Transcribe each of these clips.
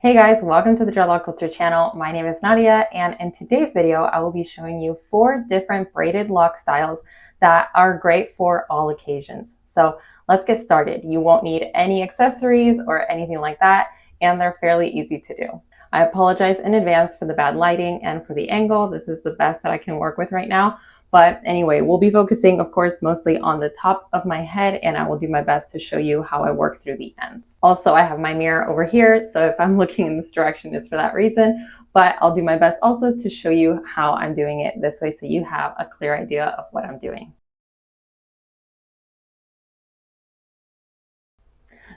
Hey guys, welcome to the Dreadlock Culture channel. My name is Nadia, and in today's video, I will be showing you 4 different braided lock styles that are great for all occasions. So let's get started. You won't need any accessories or anything like that, and they're fairly easy to do. I apologize in advance for the bad lighting and for the angle. This is the best that I can work with right now. But anyway, we'll be focusing, of course, mostly on the top of my head, and I will do my best to show you how I work through the ends. Also, I have my mirror over here, so if I'm looking in this direction, it's for that reason, but I'll do my best also to show you how I'm doing it this way so you have a clear idea of what I'm doing.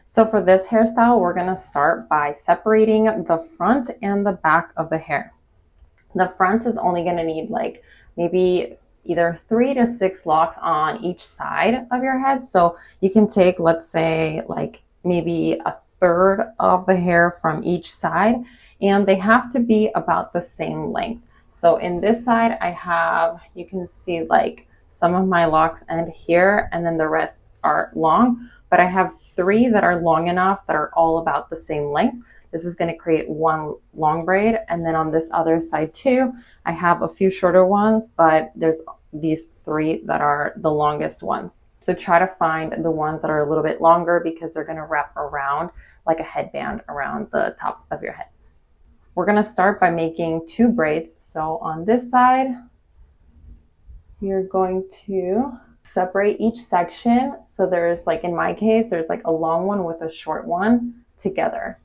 So for this hairstyle, we're gonna start by separating the front and the back of the hair. The front is only gonna need like maybe either 3 to 6 locks on each side of your head. So you can take, let's say, like maybe a third of the hair from each side, and they have to be about the same length. So in this side, I have, you can see like some of my locks end here, and then the rest are long, but I have 3 that are long enough that are all about the same length. This is going to create one long braid. And then on this other side too, I have a few shorter ones, but there's these 3 that are the longest ones. So try to find the ones that are a little bit longer because they're going to wrap around like a headband around the top of your head. We're going to start by making 2 braids. So on this side, you're going to separate each section. So there's like, in my case, there's like a long one with a short one together.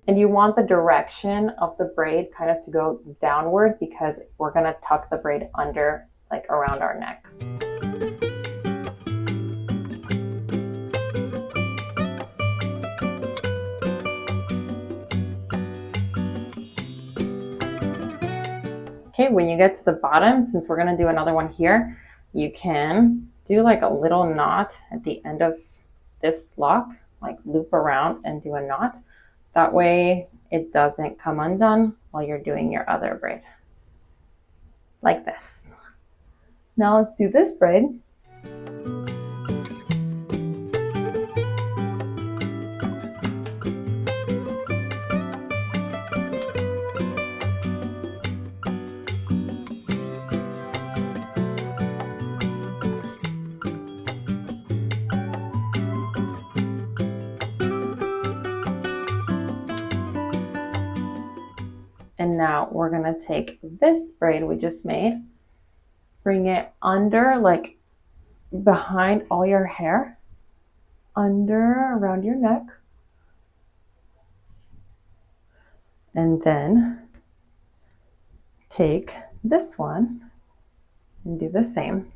And you want the direction of the braid kind of to go downward because we're going to tuck the braid under, like around our neck. Okay, when you get to the bottom, since we're going to do another one here, you can do like a little knot at the end of this lock, like loop around and do a knot. That way it doesn't come undone while you're doing your other braid. Like this. Now let's do this braid. And now we're gonna take this braid we just made, bring it under, like behind all your hair, under around your neck. And then take this one and do the same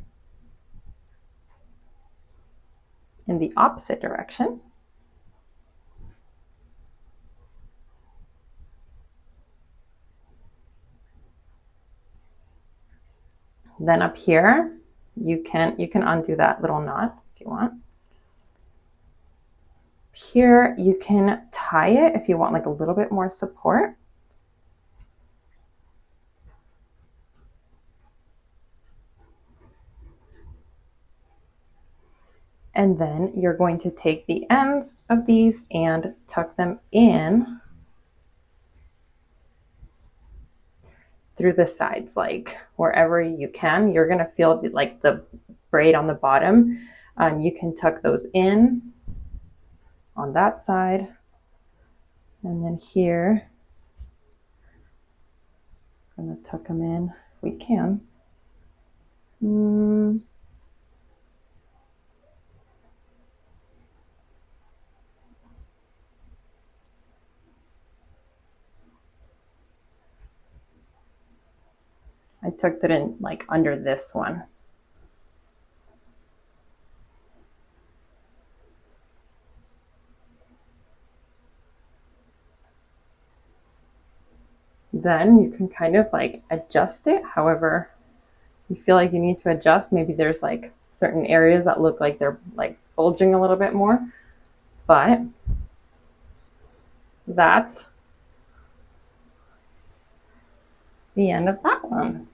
in the opposite direction. Then up here, you can undo that little knot if you want. Here, you can tie it if you want like a little bit more support. And then you're going to take the ends of these and tuck them in through the sides, like wherever you can. You're gonna feel like the braid on the bottom. You can tuck those in on that side. And then here, I'm gonna tuck them in if we can. I tucked it in like under this one. Then you can kind of like adjust it however you feel like you need to adjust. Maybe there's like certain areas that look like they're like bulging a little bit more, but that's the end of that one.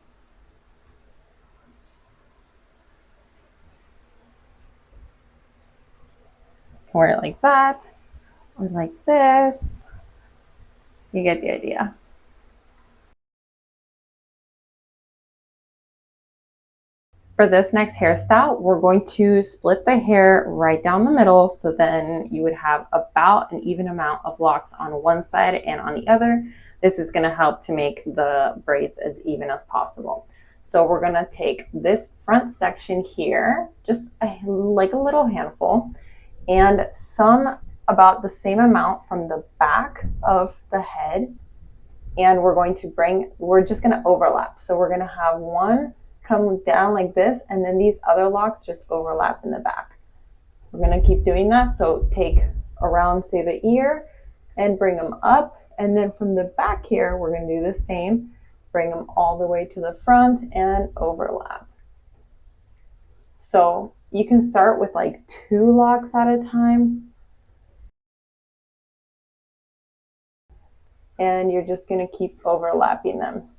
can wear it like that or like this. You get the idea. For this next hairstyle, we're going to split the hair right down the middle, so then you would have about an even amount of locks on one side and on the other. This is going to help to make the braids as even as possible. So we're going to take this front section here, just like a little handful, and some about the same amount from the back of the head. And we're just going to overlap. So we're going to have one come down like this, and then these other locks just overlap in the back. We're going to keep doing that. So take around, say, the ear and bring them up. And then from the back here, we're going to do the same. Bring them all the way to the front and overlap. So you can start with like 2 locks at a time. And you're just going to keep overlapping them.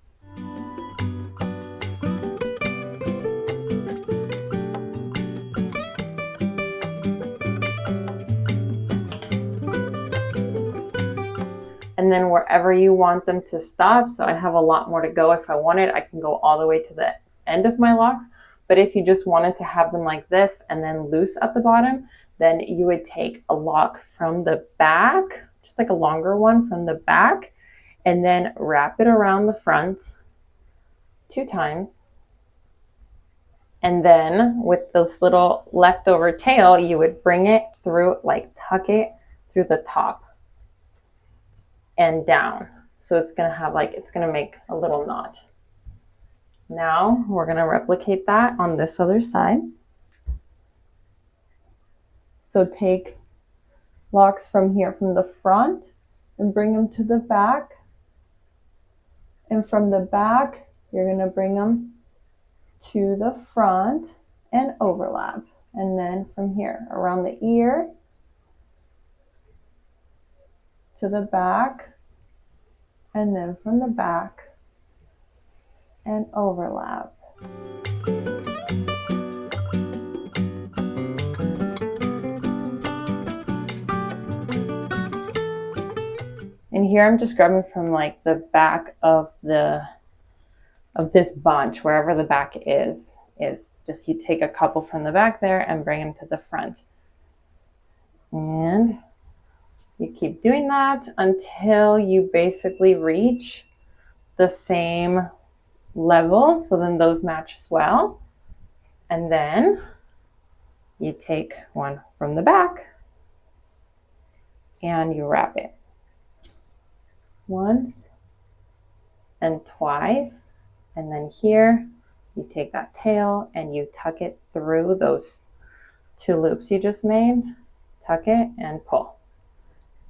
And then wherever you want them to stop, so I have a lot more to go. If I wanted, I can go all the way to the end of my locks. But if you just wanted to have them like this and then loose at the bottom, then you would take a lock from the back, just like a longer one from the back, and then wrap it around the front 2 times. And then with this little leftover tail, you would bring it through, like tuck it through the top and down. So it's going to have it's going to make a little knot. Now we're going to replicate that on this other side. So take locks from here, from the front, and bring them to the back. And from the back, you're going to bring them to the front and overlap. And then from here, around the ear, to the back, and then from the back and overlap. And here I'm just grabbing from like the back of this bunch, wherever the back is just, you take a couple from the back there and bring them to the front. And you keep doing that until you basically reach the same level. So then those match as well. And then you take one from the back and you wrap it once and twice. And then here you take that tail and you tuck it through those 2 loops you just made. Tuck it and pull.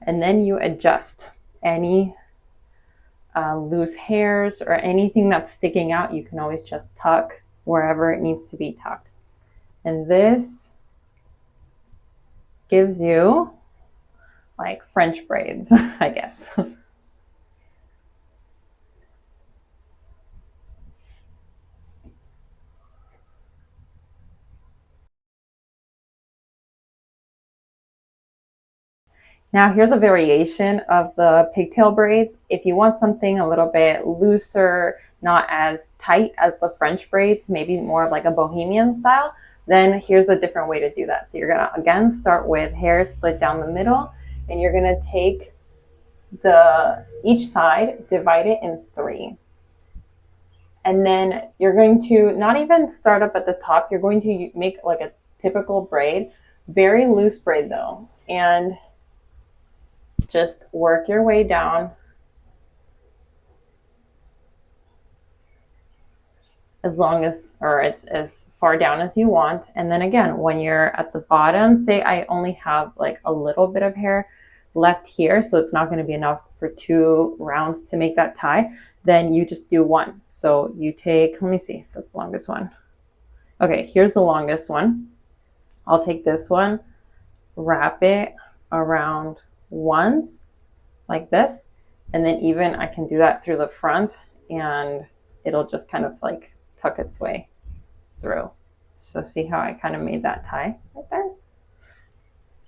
And then you adjust any loose hairs or anything that's sticking out. You can always just tuck wherever it needs to be tucked. And this gives you like French braids, I guess. Now here's a variation of the pigtail braids. If you want something a little bit looser, not as tight as the French braids, maybe more of like a bohemian style, then here's a different way to do that. So you're gonna, again, start with hair split down the middle, and you're gonna take each side, divide it in 3. And then you're going to not even start up at the top, you're going to make like a typical braid, very loose braid though. And just work your way down as long as, or as far down as you want. And then again, when you're at the bottom, say I only have like a little bit of hair left here, so it's not going to be enough for 2 rounds to make that tie, then you just do 1. So you take, let me see if that's the longest one. Okay, here's the longest one. I'll take this one, wrap it around once like this, and then even I can do that through the front and it'll just kind of like tuck its way through. So see how I kind of made that tie right there?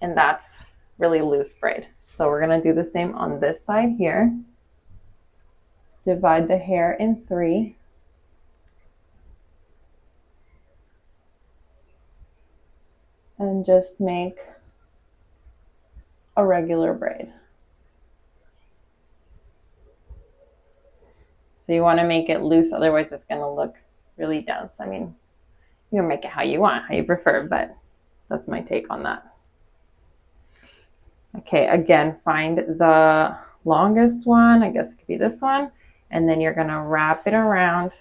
and that's really loose braid. So we're gonna do the same on this side here. Divide the hair in 3. And just make a regular braid. So you want to make it loose, otherwise it's going to look really dense. I mean, you can make it how you want, how you prefer, but that's my take on that. Okay, again, find the longest one. I guess it could be this one. And then you're going to wrap it around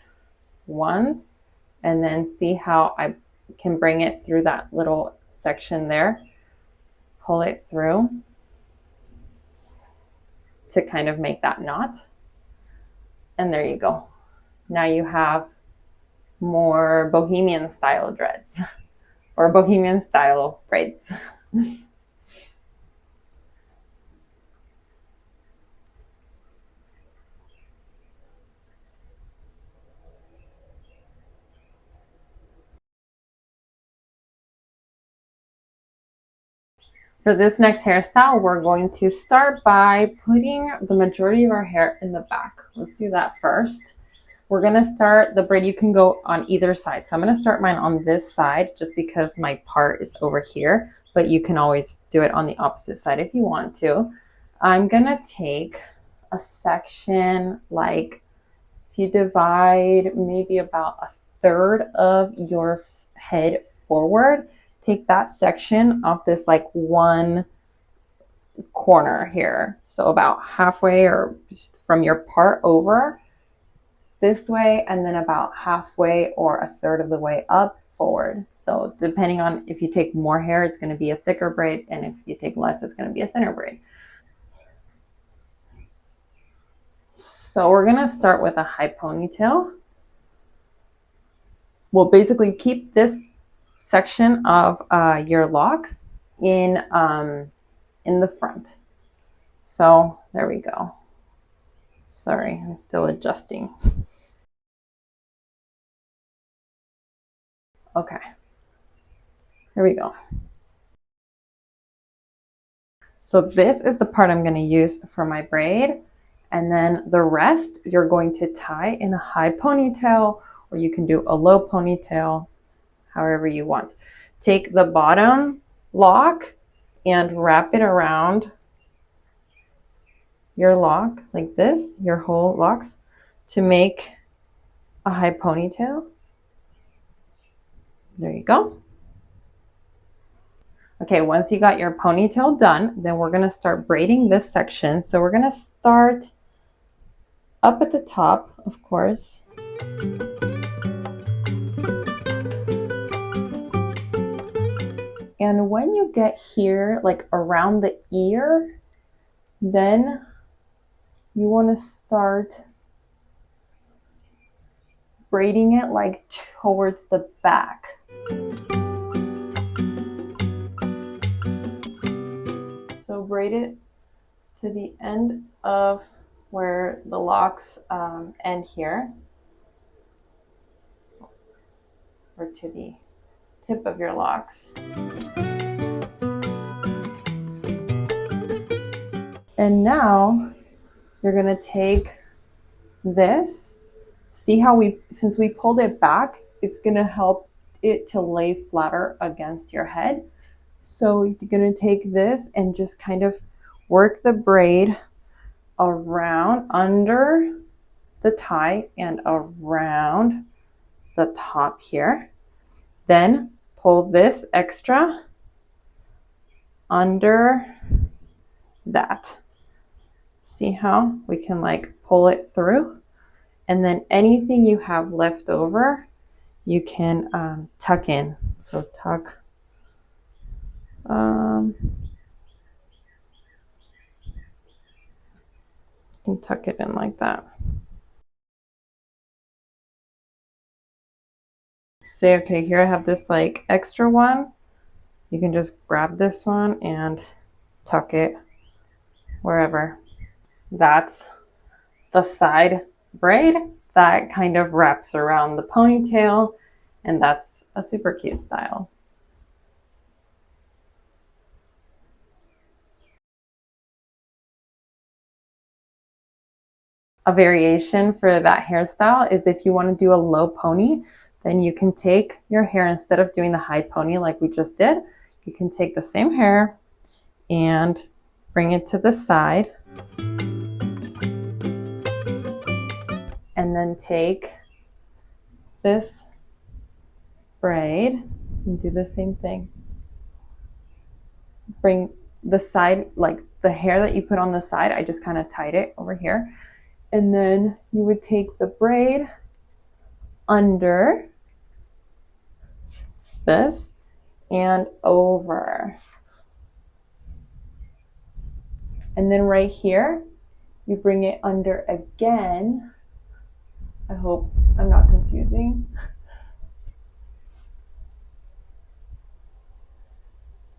once and then see how I can bring it through that little section there. Pull it through to kind of make that knot. And there you go. Now you have more bohemian style dreads or bohemian style braids. For this next hairstyle, we're going to start by putting the majority of our hair in the back. Let's do that first. We're gonna start the braid. You can go on either side. So I'm gonna start mine on this side just because my part is over here, but you can always do it on the opposite side if you want to. I'm gonna take a section, like if you divide maybe about 1/3 of your head forward, take that section off this like one corner here. So about halfway or just from your part over this way, and then about halfway or 1/3 of the way up forward. So depending on if you take more hair, it's going to be a thicker braid, and if you take less, it's going to be a thinner braid. So we're going to start with a high ponytail. We'll basically keep this section of your locks in the front. So there we go. Sorry, I'm still adjusting. Okay, here we go. So this is the part I'm going to use for my braid, and then the rest you're going to tie in a high ponytail, or you can do a low ponytail, however you want. Take the bottom lock and wrap it around your lock like this, your whole locks, to make a high ponytail. There you go. Okay, once you got your ponytail done, then we're gonna start braiding this section. So we're gonna start up at the top, of course. And when you get here, like around the ear, then you wanna start braiding it like towards the back. So braid it to the end of where the locks end here, or to the tip of your locks. And now you're gonna take this. See how since we pulled it back, it's gonna help it to lay flatter against your head. So you're gonna take this and just kind of work the braid around under the tie and around the top here. Then pull this extra under that. See how we can like pull it through? And then anything you have left over, you can tuck in. So tuck. You can tuck it in like that. Say, okay, here I have this like extra one. You can just grab this one and tuck it wherever. That's the side braid that kind of wraps around the ponytail, and that's a super cute style. a variation for that hairstyle is if you want to do a low pony, then you can take your hair, instead of doing the high pony like we just did, you can take the same hair and bring it to the side. And then take this braid and do the same thing. Bring the side, like the hair that you put on the side, I just kind of tied it over here. And then you would take the braid under this and over. And then right here, you bring it under again. I hope I'm not confusing.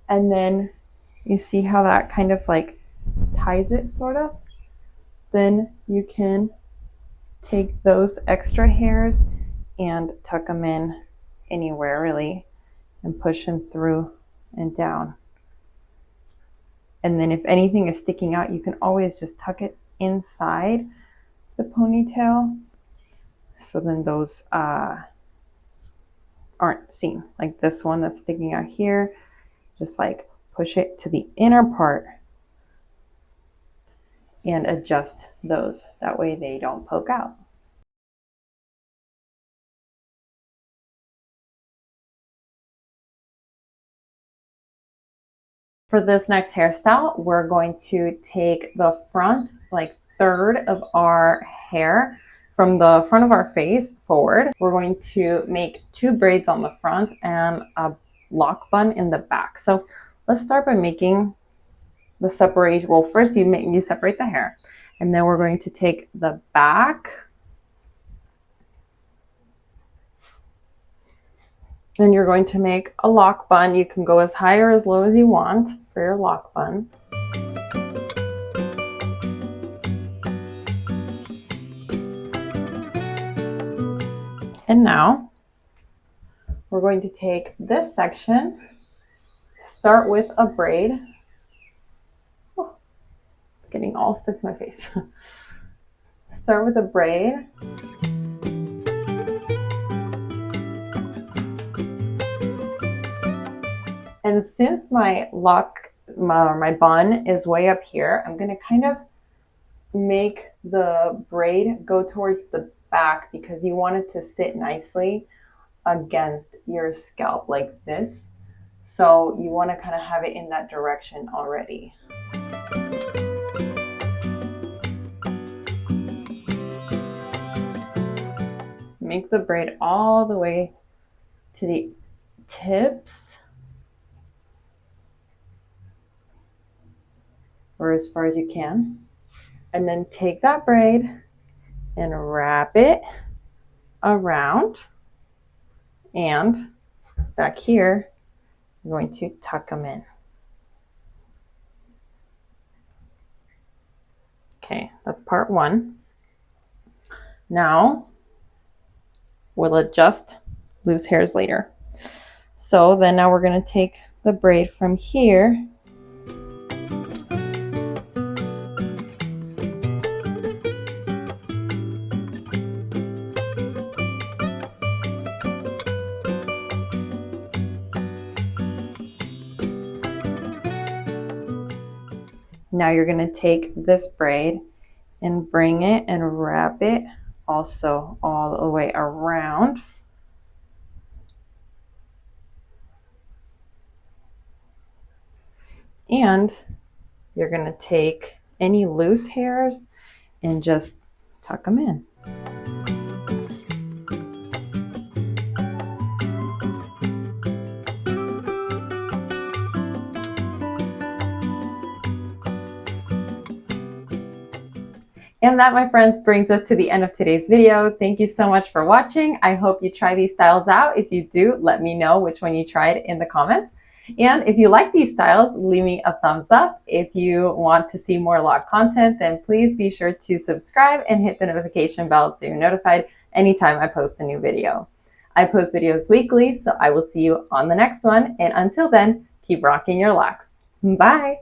And then you see how that kind of like ties it sort of? Then you can take those extra hairs and tuck them in anywhere really and push them through and down. And then if anything is sticking out, you can always just tuck it inside the ponytail. So then those aren't seen. Like this one that's sticking out here, just like push it to the inner part and adjust those. That way they don't poke out. For this next hairstyle, we're going to take the front, like third of our hair from the front of our face forward. We're going to make 2 braids on the front and a lock bun in the back. So let's start by making the separation. Well, first you separate the hair, and then we're going to take the back and you're going to make a lock bun. You can go as high or as low as you want for your lock bun. And now we're going to take this section, start with a braid. Oh, it's getting all stuck to my face. Start with a braid. And since my my bun is way up here, I'm gonna kind of make the braid go towards the back because you want it to sit nicely against your scalp like this. So you want to kind of have it in that direction already. Make the braid all the way to the tips, or as far as you can. And then take that braid and wrap it around, and back here I'm going to tuck them in. Okay, that's part 1. Now we'll adjust loose hairs later. So then now we're going to take the braid from here Now you're going to take this braid and bring it and wrap it also all the way around. And you're going to take any loose hairs and just tuck them in. And that, my friends, brings us to the end of today's video. Thank you so much for watching. I hope you try these styles out. If you do, let me know which one you tried in the comments. And if you like these styles, leave me a thumbs up. If you want to see more loc content, then please be sure to subscribe and hit the notification bell so you're notified anytime I post a new video. I post videos weekly, so I will see you on the next one. And until then, keep rocking your locks. Bye.